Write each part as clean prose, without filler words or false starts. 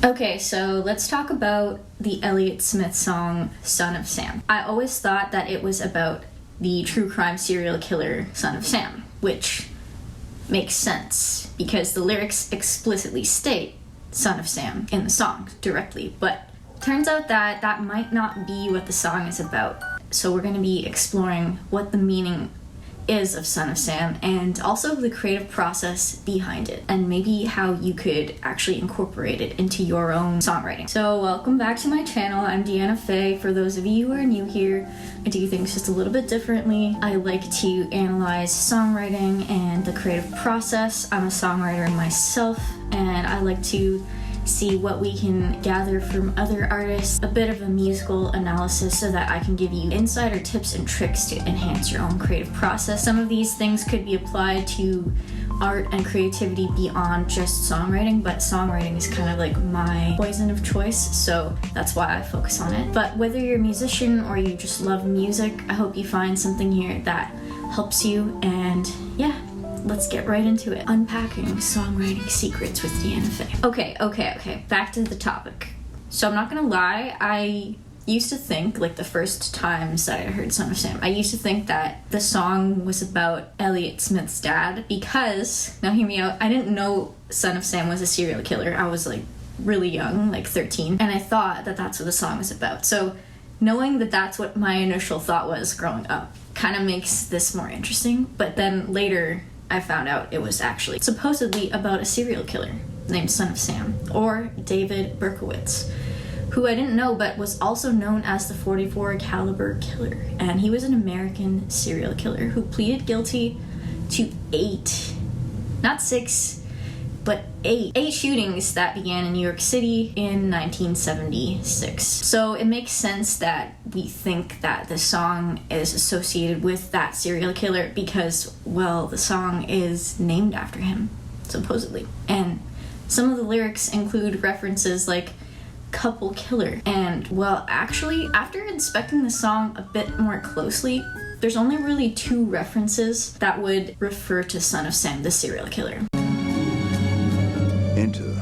Okay, so let's talk about the Elliott Smith song, Son of Sam. I always thought that it was about the true crime serial killer, Son of Sam, which makes sense because the lyrics explicitly state Son of Sam in the song directly, but turns out that that might not be what the song is about. So we're going to be exploring what the meaning is of Son of Sam and also the creative process behind it and maybe how you could actually incorporate it into your own songwriting. So welcome back to my channel. I'm Deanna Faye. For those of you who are new here, I do things just a little bit differently. I like to analyze songwriting and the creative process. I'm a songwriter myself, and I like to see what we can gather from other artists, a bit of a musical analysis so that I can give you insider tips and tricks to enhance your own creative process. Some of these things could be applied to art and creativity beyond just songwriting, but songwriting is kind of like my poison of choice, so that's why I focus on it. But whether you're a musician or you just love music, I hope you find something here that helps you, and yeah, let's get right into it. Unpacking songwriting secrets with Deanna Faye. Okay, back to the topic. So I'm not gonna lie, I used to think, like the first times that I heard Son of Sam, I used to think that the song was about Elliott Smith's dad because, now hear me out, I didn't know Son of Sam was a serial killer. I was like really young, like 13, and I thought that that's what the song was about. So knowing that that's what my initial thought was growing up kind of makes this more interesting, but then later I found out it was actually supposedly about a serial killer named Son of Sam, or David Berkowitz, who I didn't know but was also known as the 44 caliber killer. And he was an American serial killer who pleaded guilty to 8, not 6, but 8 shootings that began in New York City in 1976. So it makes sense that we think that the song is associated with that serial killer because, well, the song is named after him, supposedly. And some of the lyrics include references like couple killer. And, well, actually, after inspecting the song a bit more closely, there's only really 2 references that would refer to Son of Sam, the serial killer. Enter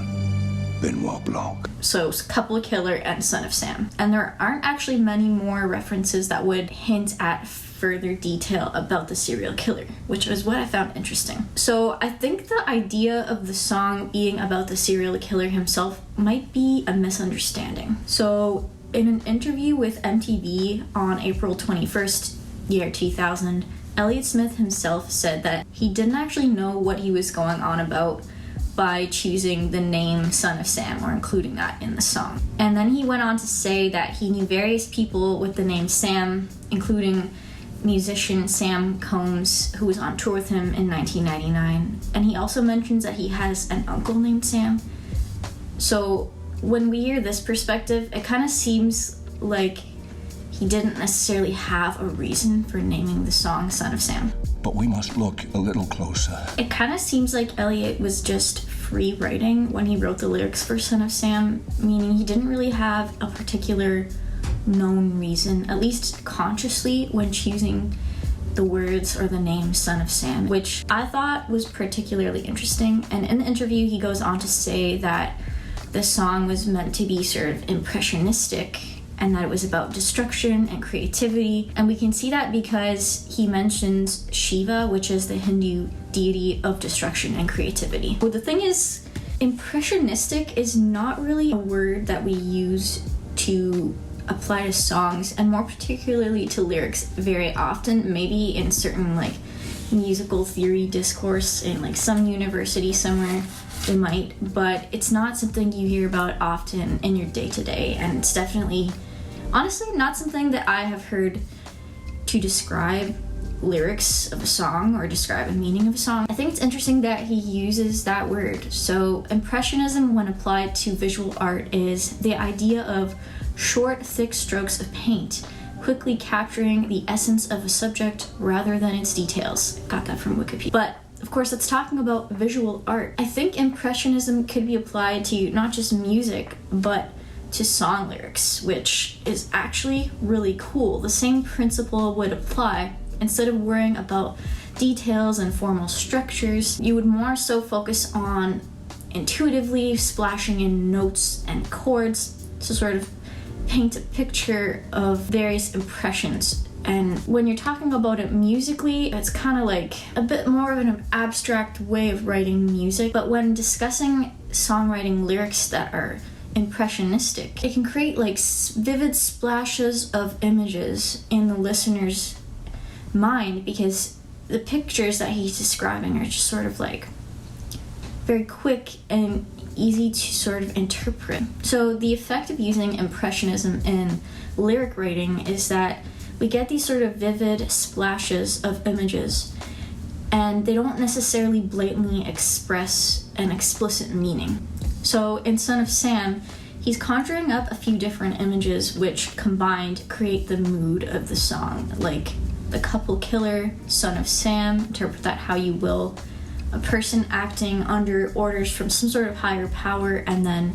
Benoit Blanc. So couple killer and Son of Sam. And there aren't actually many more references that would hint at further detail about the serial killer, which was what I found interesting. So I think the idea of the song being about the serial killer himself might be a misunderstanding. So in an interview with MTV on April 21st, year 2000, Elliott Smith himself said that he didn't actually know what he was going on about by choosing the name Son of Sam or including that in the song. And then he went on to say that he knew various people with the name Sam, including musician Sam Combs, who was on tour with him in 1999. And he also mentions that he has an uncle named Sam. So when we hear this perspective, it kind of seems like he didn't necessarily have a reason for naming the song Son of Sam. But we must look a little closer. It kind of seems like Elliott was just free writing when he wrote the lyrics for Son of Sam, meaning he didn't really have a particular known reason, at least consciously, when choosing the words or the name Son of Sam, which I thought was particularly interesting. And in the interview, he goes on to say that the song was meant to be sort of impressionistic and that it was about destruction and creativity. And we can see that because he mentions Shiva, which is the Hindu deity of destruction and creativity. But the thing is, impressionistic is not really a word that we use to apply to songs, and more particularly to lyrics, very often. Maybe in certain like musical theory discourse in like some university somewhere they might, but it's not something you hear about often in your day-to-day, and it's definitely, honestly, not something that I have heard to describe lyrics of a song or describe a meaning of a song. I think it's interesting that he uses that word. So Impressionism, when applied to visual art, is the idea of short, thick strokes of paint, quickly capturing the essence of a subject rather than its details. Got that from Wikipedia. But of course, that's talking about visual art. I think Impressionism could be applied to not just music, but to song lyrics, which is actually really cool. The same principle would apply. Instead of worrying about details and formal structures, you would more so focus on intuitively, splashing in notes and chords to sort of paint a picture of various impressions. And when you're talking about it musically, it's kind of like a bit more of an abstract way of writing music. But when discussing songwriting lyrics that are impressionistic, it can create like vivid splashes of images in the listener's mind, because the pictures that he's describing are just sort of like very quick and easy to sort of interpret. So the effect of using Impressionism in lyric writing is that we get these sort of vivid splashes of images, and they don't necessarily blatantly express an explicit meaning. So in Son of Sam, he's conjuring up a few different images which combined create the mood of the song, like the couple killer, Son of Sam, interpret that how you will, a person acting under orders from some sort of higher power, and then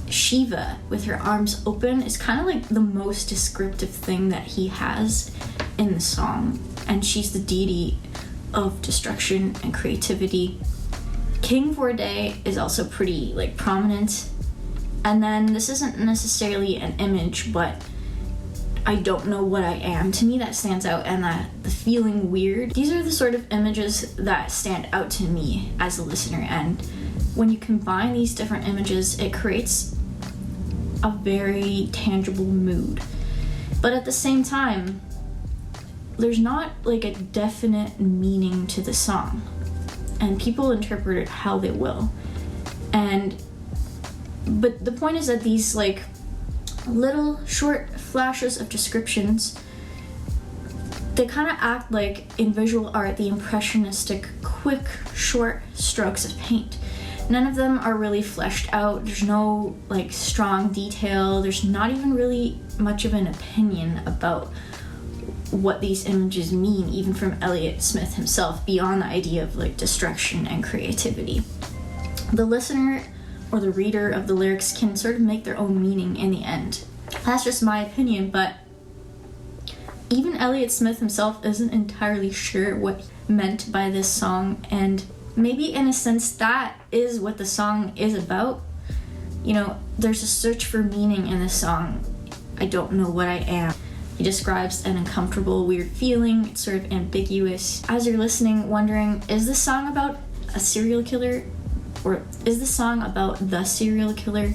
Shiva with her arms open is kind of like the most descriptive thing that he has in the song, and she's the deity of destruction and creativity. King for a Day is also pretty like prominent, and then this isn't necessarily an image, but I don't know what I am. To me, that stands out, and that the feeling weird. These are the sort of images that stand out to me as a listener, and when you combine these different images, it creates a very tangible mood. But at the same time, there's not like a definite meaning to the song, and people interpret it how they will. But the point is that these like little short flashes of descriptions, they kind of act like in visual art the impressionistic quick short strokes of paint. None of them are really fleshed out. There's no like strong detail. There's not even really much of an opinion about what these images mean, even from Elliott Smith himself, beyond the idea of like destruction and creativity. The listener or the reader of the lyrics can sort of make their own meaning in the end. That's just my opinion, but even Elliott Smith himself isn't entirely sure what he meant by this song, and maybe in a sense that is what the song is about. You know, there's a search for meaning in this song. I don't know what I am. He describes an uncomfortable, weird feeling. It's sort of ambiguous. As you're listening, wondering, is this song about a serial killer? Or is this song about the serial killer?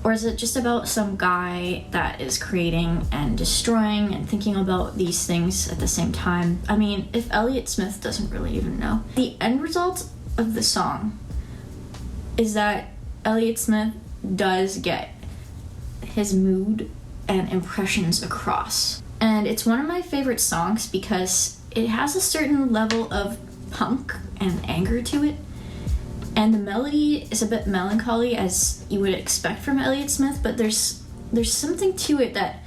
Or is it just about some guy that is creating and destroying and thinking about these things at the same time? I mean, if Elliott Smith doesn't really even know. The end result of the song is that Elliott Smith does get his mood and impressions across. And it's one of my favorite songs because it has a certain level of punk and anger to it. And the melody is a bit melancholy, as you would expect from Elliott Smith, but there's something to it that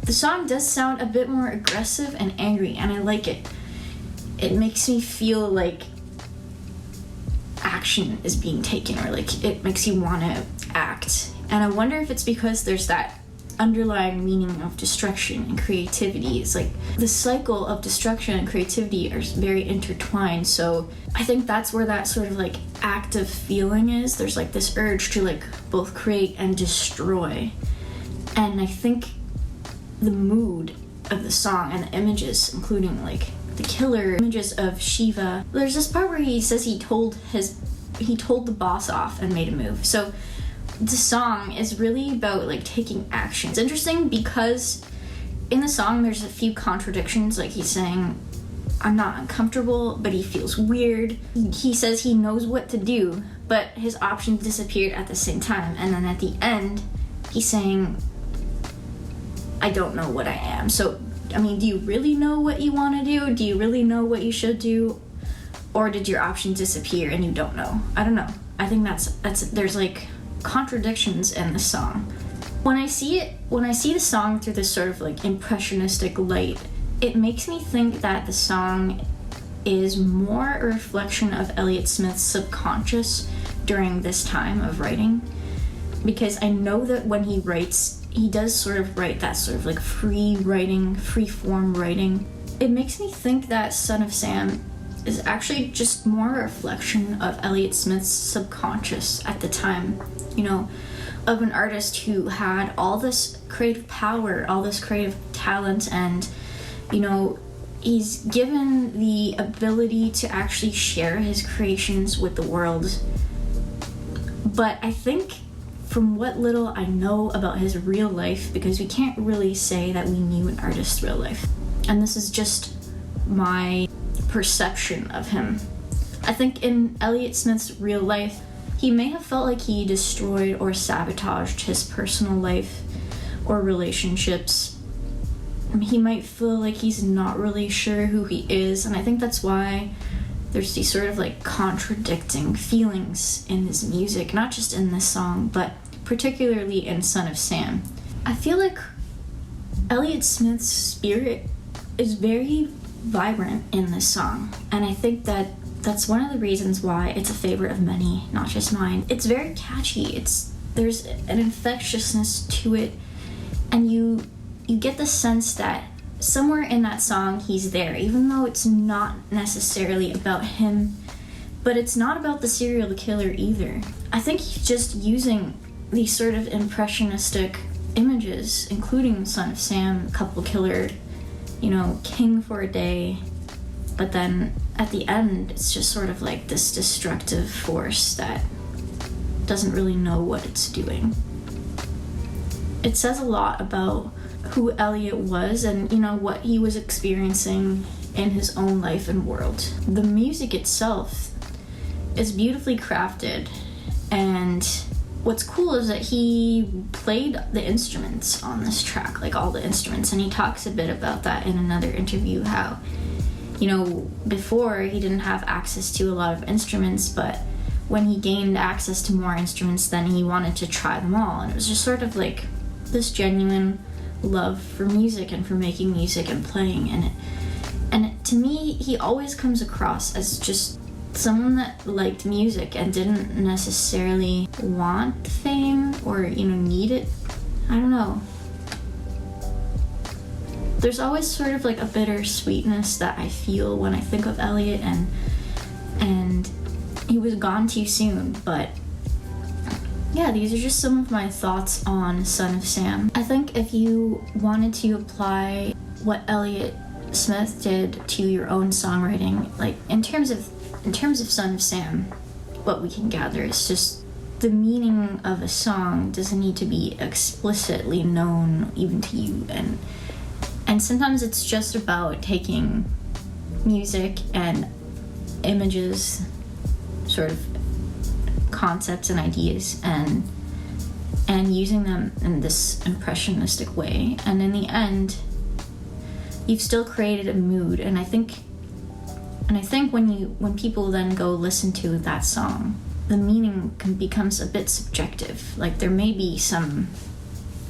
the song does sound a bit more aggressive and angry, and I like it. It makes me feel like action is being taken, or like it makes you want to act. And I wonder if it's because there's that underlying meaning of destruction and creativity. It's like the cycle of destruction and creativity are very intertwined, so I think that's where that sort of like active feeling is. There's like this urge to like both create and destroy, and I think the mood of the song and the images, including like the killer images of Shiva. There's this part where he says he told the boss off and made a move. So the song is really about like taking action. It's interesting because in the song there's a few contradictions. Like he's saying, I'm not uncomfortable, but he feels weird. He says he knows what to do, but his options disappeared at the same time. And then at the end, he's saying, I don't know what I am. So, I mean, do you really know what you want to do? Do you really know what you should do? Or did your options disappear and you don't know? I don't know. I think there's like contradictions in the song. When I see the song through this sort of like impressionistic light, it makes me think that the song is more a reflection of Elliott Smith's subconscious during this time of writing, because I know that when he writes, he does sort of write that sort of like free form writing. It makes me think that Son of Sam is actually just more a reflection of Elliott Smith's subconscious at the time, you know, of an artist who had all this creative power, all this creative talent, and, you know, he's given the ability to actually share his creations with the world. But I think from what little I know about his real life, because we can't really say that we knew an artist's real life, and this is just my perception of him. I think in Elliott Smith's real life, he may have felt like he destroyed or sabotaged his personal life or relationships. He might feel like he's not really sure who he is, and I think that's why there's these sort of like contradicting feelings in his music, not just in this song, but particularly in Son of Sam. I feel like Elliott Smith's spirit is very vibrant in this song, and I think that that's one of the reasons why it's a favorite of many, not just mine. It's very catchy. There's an infectiousness to it, and you get the sense that somewhere in that song he's there, even though it's not necessarily about him, but it's not about the serial killer either. I think he's just using these sort of impressionistic images, including Son of Sam, couple killer, you know, king for a day, but then at the end it's just sort of like this destructive force that doesn't really know what it's doing. It says a lot about who Elliott was and, you know, what he was experiencing in his own life and world. The music itself is beautifully crafted, and what's cool is that he played the instruments on this track, like all the instruments, and he talks a bit about that in another interview, how, you know, before he didn't have access to a lot of instruments, but when he gained access to more instruments, then he wanted to try them all, and it was just sort of like this genuine love for music and for making music and playing, and to me he always comes across as just someone that liked music and didn't necessarily want fame or, you know, need it. I don't know. There's always sort of like a bittersweetness that I feel when I think of Elliott, and he was gone too soon, but yeah, these are just some of my thoughts on Son of Sam. I think if you wanted to apply what Elliott Smith did to your own songwriting, like in terms of Son of Sam, what we can gather is just the meaning of a song doesn't need to be explicitly known even to you, and sometimes it's just about taking music and images, sort of concepts and ideas, and using them in this impressionistic way, and in the end you've still created a mood. And I think when people then go listen to that song, the meaning becomes a bit subjective. Like there may be some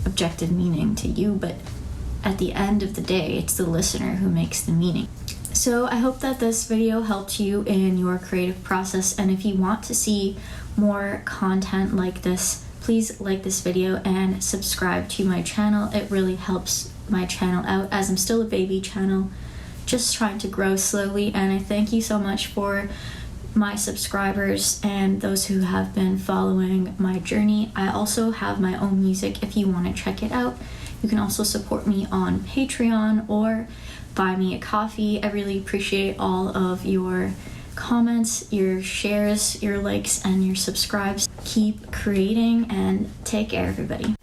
objective meaning to you, but at the end of the day it's the listener who makes the meaning. So I hope that this video helped you in your creative process, and if you want to see more content like this, please like this video and subscribe to my channel. It really helps my channel out, as I'm still a baby channel, just trying to grow slowly, and I thank you so much for my subscribers and those who have been following my journey. I also have my own music if you want to check it out. You can also support me on Patreon or buy me a coffee. I really appreciate all of your comments, your shares, your likes, and your subscribes. Keep creating, and take care, everybody.